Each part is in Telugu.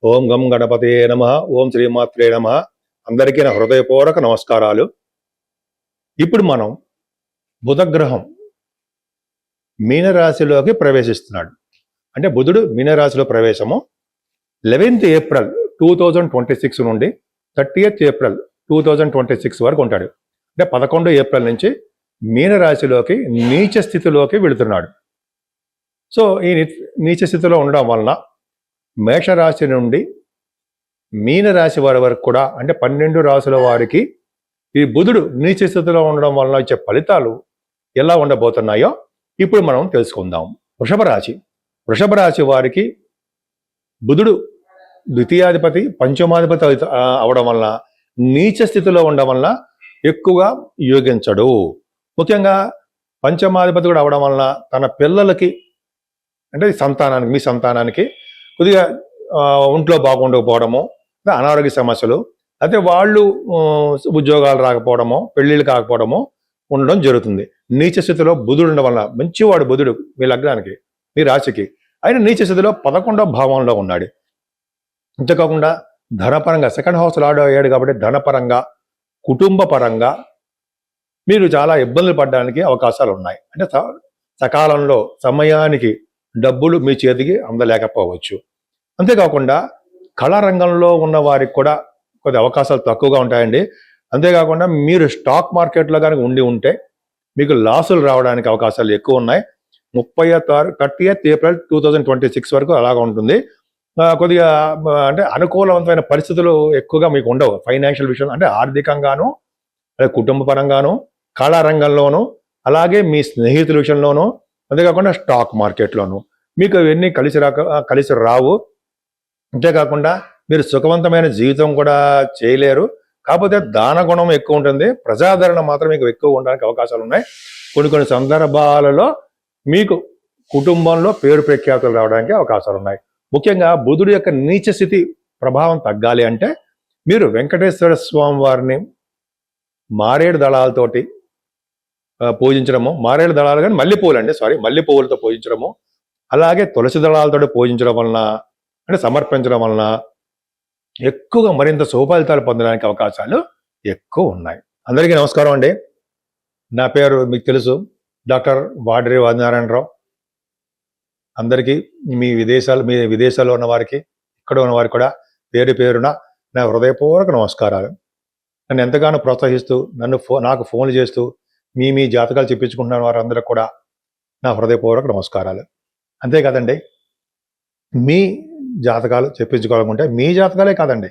ఓం గం గణపతయే నమః. ఓం శ్రీమాత్రే నమః. అందరికీ నా హృదయపూర్వక నమస్కారాలు. ఇప్పుడు మనం బుధగ్రహం మీనరాశిలోకి ప్రవేశిస్తున్నాడు. అంటే బుధుడు మీనరాశిలో ప్రవేశము 11th ఏప్రిల్ 2026 నుండి 30th ఏప్రిల్ 2026 వరకు ఉంటాడు. అంటే 11 ఏప్రిల్ నుంచి మీనరాశిలోకి నీచ స్థితిలోకి వెళుతున్నాడు. సో ఈ నీచ స్థితిలో ఉండడం వలన మేషరాశి నుండి మీనరాశి వారి వరకు కూడా అంటే 12 రాశుల వారికి ఈ బుధుడు నీచ స్థితిలో ఉండడం వలన వచ్చే ఫలితాలు ఎలా ఉండబోతున్నాయో ఇప్పుడు మనం తెలుసుకుందాం. వృషభ రాశి వారికి బుధుడు ద్వితీయాధిపతి పంచమాధిపతి అవడం వలన నీచ స్థితిలో ఉండడం వలన ఎక్కువగా యోగించడు. ముఖ్యంగా పంచమాధిపతి కూడా అవడం వలన తన పిల్లలకి అంటే సంతానానికి మీ సంతానానికి కొద్దిగా ఒంట్లో బాగుండకపోవడము, అనారోగ్య సమస్యలు, అయితే వాళ్ళు ఉద్యోగాలు రాకపోవడము, పెళ్లిళ్ళు కాకపోవడము ఉండడం జరుగుతుంది. నీచ స్థితిలో బుధుడు ఉండడం వలన మంచివాడు బుధుడు మీ లగ్నానికి మీ రాశికి. ఆయన నీచ స్థితిలో 11వ భావంలో ఉన్నాడు. అంతేకాకుండా ధనపరంగా సెకండ్ హౌస్ లార్డ్ అయ్యాడు కాబట్టి ధనపరంగా కుటుంబ పరంగా మీరు చాలా ఇబ్బందులు పడడానికి అవకాశాలు ఉన్నాయి. అంటే సకాలంలో సమయానికి డబ్బులు మీ చేతికి అందలేకపోవచ్చు. అంతేకాకుండా కళారంగంలో ఉన్న వారికి కూడా కొద్ది అవకాశాలు తక్కువగా ఉంటాయండి. అంతేకాకుండా మీరు స్టాక్ మార్కెట్లో కనుక ఉంటే మీకు లాసులు రావడానికి అవకాశాలు ఎక్కువ ఉన్నాయి. 30th ఏప్రిల్ 2026 వరకు అలాగా ఉంటుంది. కొద్దిగా అంటే అనుకూలవంతమైన పరిస్థితులు ఎక్కువగా మీకు ఉండవు. ఫైనాన్షియల్ విషయం అంటే ఆర్థికంగాను, కుటుంబ పరంగాను, కళారంగంలోను, అలాగే మీ స్నేహితుల విషయంలోనూ, అంతేకాకుండా స్టాక్ మార్కెట్లోను మీకు ఇవన్నీ కలిసి రావు. అంతేకాకుండా మీరు సుఖవంతమైన జీవితం కూడా చేయలేరు. కాకపోతే దాన గుణం ఎక్కువ ఉంటుంది, ప్రజాదరణ మాత్రం మీకు ఎక్కువ ఉండడానికి అవకాశాలు ఉన్నాయి. కొన్ని సందర్భాలలో మీకు కుటుంబంలో పేరు ప్రఖ్యాతులు రావడానికి అవకాశాలు ఉన్నాయి. ముఖ్యంగా బుధుడు యొక్క నీచ స్థితి ప్రభావం తగ్గాలి అంటే మీరు వెంకటేశ్వర స్వామి వారిని మారేడు దళాలతోటి పూజించడము, మారేడు దళాలు కానీ మల్లెపూలతో పూజించడము, అలాగే తులసి దళాలతో పూజించడం వలన అంటే సమర్పించడం వలన ఎక్కువగా మరింత శుభఫలితాలు పొందడానికి అవకాశాలు ఎక్కువ ఉన్నాయి. అందరికీ నమస్కారం అండి. నా పేరు మీకు తెలుసు, డాక్టర్ వాడ్రి ఆదినారాయణరావు. అందరికీ మీ విదేశాల్లో ఉన్న వారికి, ఇక్కడ ఉన్న వారికి కూడా పేరున నా హృదయపూర్వక నమస్కారాలు. నన్ను ఎంతగానో ప్రోత్సహిస్తూ నాకు ఫోన్లు చేస్తూ మీ జాతకాలు చెప్పించుకుంటున్న వారందరూ కూడా నా హృదయపూర్వక నమస్కారాలు. అంతేకాదండి, మీ జాతకాలు చెప్పించుకోవాలనుకుంటే మీ జాతకాలే కాదండి,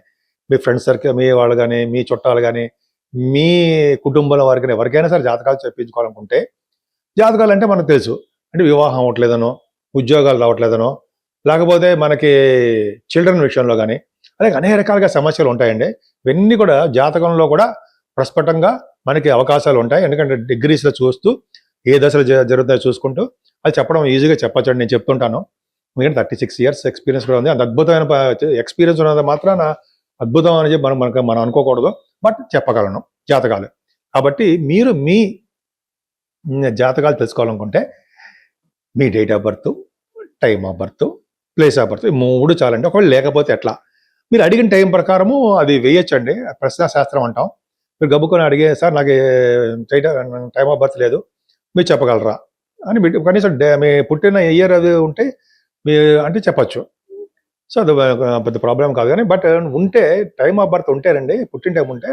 మీ ఫ్రెండ్స్ సర్కిల్, మీ వాళ్ళు కానీ, మీ చుట్టాలు కానీ, మీ కుటుంబంలో వారికి ఎవరికైనా సరే జాతకాలు చెప్పించుకోవాలనుకుంటే, జాతకాలు అంటే మనకు తెలుసు అంటే వివాహం అవ్వట్లేదనో, ఉద్యోగాలు రావట్లేదనో, లేకపోతే మనకి చిల్డ్రన్ విషయంలో కానీ అలాగే అనేక రకాలుగా సమస్యలు ఉంటాయండి. ఇవన్నీ కూడా జాతకంలో కూడా ప్రస్ఫుటంగా మనకి అవకాశాలు ఉంటాయి. ఎందుకంటే డిగ్రీస్లో చూస్తూ ఏ దశలు జరుగుతాయో చూసుకుంటూ అది చెప్పడం ఈజీగా చెప్పచ్చండి. నేను చెప్తుంటాను, ఎందుకంటే 36 years ఎక్స్పీరియన్స్ కూడా ఉంది. అంత అద్భుతమైన ఎక్స్పీరియన్స్ ఉన్నది మాత్రాన అద్భుతం అని చెప్పి మనం అనుకోకూడదు, బట్ చెప్పగలను జాతకాలు. కాబట్టి మీరు మీ జాతకాలు తెలుసుకోవాలనుకుంటే మీ date of birth, time of birth, place of birth, 3 చాలండి. ఒకవేళ లేకపోతే ఎట్లా, మీరు అడిగిన టైం ప్రకారము అది వేయచ్చండి. ప్రశ్నాశాస్త్రం అంటాం. మీరు గబుకొని అడిగే, సార్ నాకు టైమ్ ఆఫ్ బర్త్ లేదు, మీరు చెప్పగలరా అని కనీసం మీ పుట్టిన ఇయర్ అది ఉంటే అంటే చెప్పచ్చు. సో అది పెద్ద ప్రాబ్లం కాదు. కానీ బట్ ఉంటే టైమ్ ఆఫ్ బర్త్ ఉంటేనండి, పుట్టిన టైం ఉంటే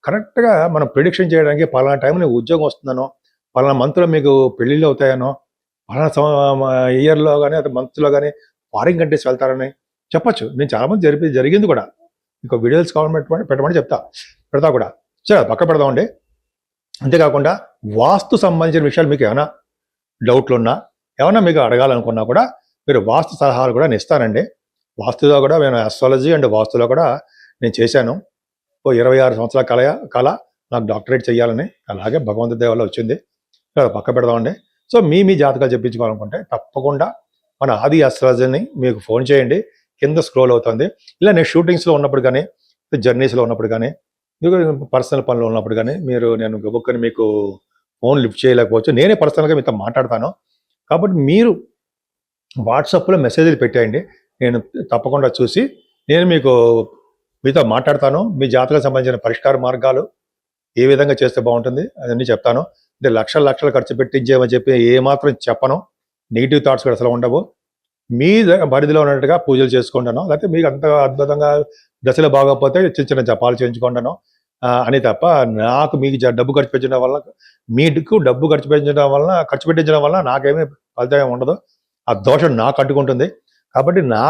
కరెక్ట్గా మనం ప్రిడిక్షన్ చేయడానికి పలానా టైం నీకు ఉద్యోగం వస్తుందనో, పలానా మంత్లో మీకు పెళ్ళిళ్ళు అవుతాయనో, పలానా ఇయర్లో కానీ అది మంత్లో కానీ ఫారిన్ కంట్రీస్ వెళ్తారని చెప్పచ్చు. నేను చాలామంది జరిగింది కూడా. మీకు వీడియోస్ కావాలని పెట్టమని పెడతా కూడా. సరే పక్క పెడదామండి. అంతేకాకుండా వాస్తు సంబంధించిన విషయాలు మీకు ఏమైనా డౌట్లు ఉన్నా, ఏమైనా మీకు అడగాలనుకున్నా కూడా మీరు వాస్తు సలహాలు కూడా నేను ఇస్తానండి. వాస్తులో కూడా నేను ఆస్ట్రాలజీ అండ్ వాస్తులో కూడా నేను చేశాను. 26 సంవత్సరాల కళ నాకు డాక్టరేట్ చేయాలని, అలాగే భగవంతు దయ వల్ల వచ్చింది. పక్క పెడదామండి. సో మీ జాతకాలు చెప్పించుకోవాలనుకుంటే తప్పకుండా మన ఆది ఆస్ట్రాలజీని మీకు ఫోన్ చేయండి, కింద స్క్రోల్ అవుతుంది. ఇలా నేను షూటింగ్స్లో ఉన్నప్పుడు కానీ, జర్నీస్లో ఉన్నప్పుడు కానీ, మీకు పర్సనల్ పనులు ఉన్నప్పుడు కానీ నేను గబుక్కని మీకు ఫోన్ లిఫ్ట్ చేయలేకపోవచ్చు. నేనే పర్సనల్గా మీతో మాట్లాడతాను. కాబట్టి మీరు వాట్సాప్లో మెసేజ్లు పెట్టేయండి, నేను తప్పకుండా చూసి నేను మీతో మాట్లాడతాను. మీ జాతకానికి సంబంధించిన పరిష్కార మార్గాలు ఏ విధంగా చేస్తే బాగుంటుంది అదన్నీ చెప్తాను. అంటే లక్షలు ఖర్చు పెట్టించేమని చెప్పి ఏమాత్రం చెప్పను. నెగిటివ్ థాట్స్ కూడా అసలు ఉండవు. మీ పరిధిలో ఉన్నట్టుగా పూజలు చేసుకుంటాను, లేకపోతే మీకు అంత అద్భుతంగా దశలు బాగోకపోతే చిన్న జపాలు చేయించుకుంటాను అని తప్ప నాకు మీకు డబ్బు ఖర్చు పెట్టడం వల్ల, మీకు డబ్బు ఖర్చు పెట్టించడం వల్ల నాకేమీ ఫలితం ఉండదు. ఆ దోషం నాకు అడ్డుకుంటుంది. కాబట్టి నా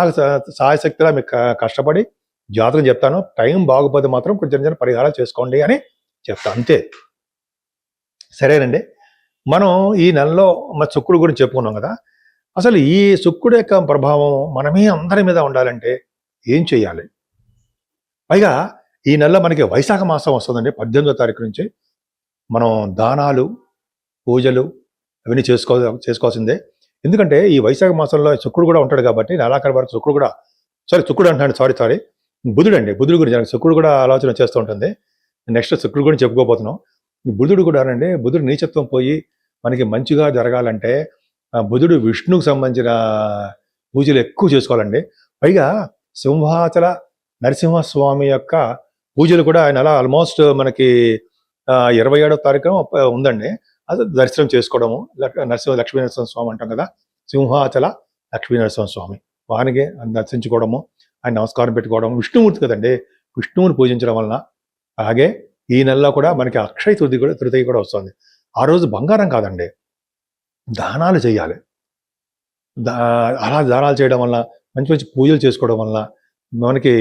సాయశక్తిగా మీకు కష్టపడి జాతకం చెప్తాను. టైం బాగోపోతే మాత్రం కొంచెం చిన్న పరిహారాలు చేసుకోండి అని చెప్తాను, అంతే. సరేనండి. మనం ఈ నెలలో మన శుక్రుడు గురించి చెప్పుకున్నాం కదా. అసలు ఈ శుక్రుడు యొక్క ప్రభావం మనమే అందరి మీద ఉండాలంటే ఏం చేయాలి? పైగా ఈ నెలలో మనకి వైశాఖ మాసం వస్తుందండి. 18వ తారీఖు నుంచి మనం దానాలు, పూజలు అవన్నీ చేసుకోవాల్సిందే. ఎందుకంటే ఈ వైశాఖ మాసంలో శుక్రుడు కూడా ఉంటాడు కాబట్టి నెలాఖరు వరకు శుక్రుడు అంటాడు, సారీ బుధుడు అండి. బుధుడు గురించి శుక్రుడు కూడా ఆలోచన చేస్తూ ఉంటుంది. నెక్స్ట్ శుక్రుడు గురించి చెప్పుకోబోతున్నాం. బుధుడు కూడా అండి, బుధుడు నీచత్వం పోయి మనకి మంచిగా జరగాలంటే బుధుడు విష్ణువుకు సంబంధించిన పూజలు ఎక్కువ చేసుకోవాలండి. పైగా సింహాచల నరసింహస్వామి యొక్క పూజలు కూడా ఆయన అలా ఆల్మోస్ట్ మనకి 27వ తారీఖు ఉందండి. అది దర్శనం చేసుకోవడము, లక్ష్మీ నరసింహ స్వామి అంటాం కదా, సింహాచల లక్ష్మీ నరసింహ స్వామి, వారికి దర్శించుకోవడము, ఆయన నమస్కారం పెట్టుకోవడం. విష్ణుమూర్తి కదండి, విష్ణువుని పూజించడం వలన. అలాగే ఈ నెలలో కూడా మనకి అక్షయ తృతీయ కూడా వస్తుంది. ఆ రోజు బంగారం కాదండి, దానాలు చేయాలి. అలా దానాలు చేయడం వల్ల, మంచి మంచి పూజలు చేసుకోవడం వల్ల మనకి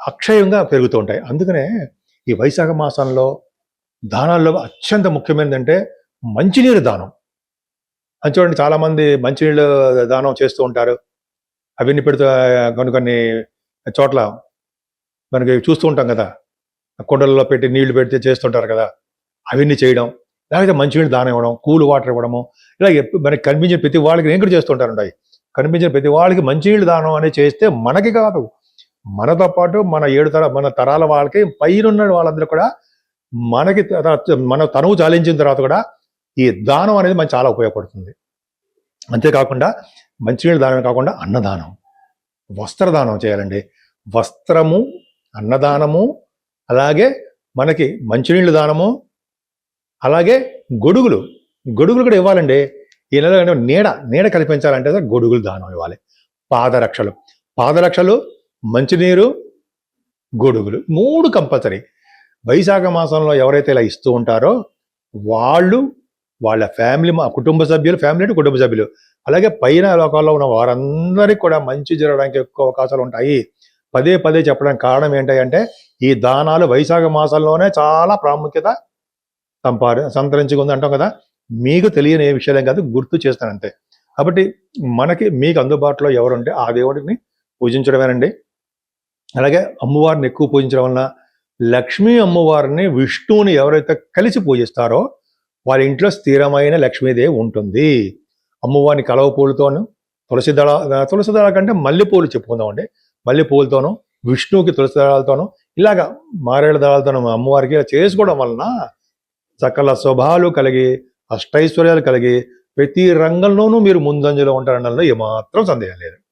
అక్షయంగా పెరుగుతూ ఉంటాయి. అందుకనే ఈ వైశాఖ మాసంలో దానాల్లో అత్యంత ముఖ్యమైనదంటే మంచినీరు దానం అని. చూడండి, చాలామంది మంచినీళ్ళు దానం చేస్తూ ఉంటారు. అవన్నీ పెడుతూ కొన్ని చోట్ల మనకి చూస్తూ ఉంటాం కదా, కుండలలో పెట్టి నీళ్లు పెడితే చేస్తుంటారు కదా, అవన్నీ చేయడం. లేకపోతే మంచినీళ్ళు దానం ఇవ్వడం, కూల్ వాటర్ ఇవ్వడము, ఇలా మనకి కనిపించిన ప్రతి వాళ్ళకి నేను కూడా చేస్తుంటారు. కనిపించిన ప్రతి వాళ్ళకి మంచినీళ్ళు దానం అనేది చేస్తే మనకి కాదు, మనతో పాటు మన తరాల వాళ్ళకి, పైనున్న వాళ్ళందరూ కూడా మనకి మన తనువు చాలించిన తర్వాత కూడా ఈ దానం అనేది మనకి చాలా ఉపయోగపడుతుంది. అంతేకాకుండా మంచినీళ్ళు దానం కాకుండా అన్నదానం, వస్త్రదానం చేయాలండి. వస్త్రము, అన్నదానము, అలాగే మనకి మంచినీళ్ళు దానము, అలాగే గొడుగులు కూడా ఇవ్వాలండి. ఈ నెల నీడ కల్పించాలంటే గొడుగులు దానం ఇవ్వాలి. పాదరక్షలు, మంచినీరు, గొడుగులు 3 కంపల్సరీ. వైశాఖ మాసంలో ఎవరైతే ఇలా ఇస్తూ ఉంటారో వాళ్ళు, వాళ్ళ ఫ్యామిలీ, కుటుంబ సభ్యులు, అలాగే పైన లోకాల్లో ఉన్న వారందరికీ కూడా మంచి జరగడానికి ఎక్కువ అవకాశాలు ఉంటాయి. పదే చెప్పడానికి కారణం ఏంటంటే ఈ దానాలు వైశాఖ మాసంలోనే చాలా ప్రాముఖ్యత సంతరించుకుంది అంటాం కదా. మీకు తెలియని ఏ విషయాలేం కాదు, గుర్తు చేస్తానంతే. కాబట్టి మీకు అందుబాటులో ఎవరుంటే ఆ దేవుడిని పూజించడమేనండి. అలాగే అమ్మవారిని ఎక్కువ పూజించడం వలన లక్ష్మీ అమ్మవారిని, విష్ణువుని ఎవరైతే కలిసి పూజిస్తారో వాళ్ళ ఇంట్లో స్థిరమైన లక్ష్మీదేవి ఉంటుంది. అమ్మవారిని కలవ పూలతోనూ, తులసి దళాల కంటే మల్లెపూలు చెప్పుకుందామండి, మల్లెపూలతోనూ, విష్ణువుకి తులసి దళాలతోనూ, ఇలాగా మారేడు దళాలతోనూ అమ్మవారికి చేసుకోవడం వలన సకల శుభాలు కలిగి, అష్టైశ్వర్యాలు కలిగి, ప్రతి రంగంలోనూ మీరు ముందంజలో ఉంటారనడంలో ఏమాత్రం సందేహం లేదు.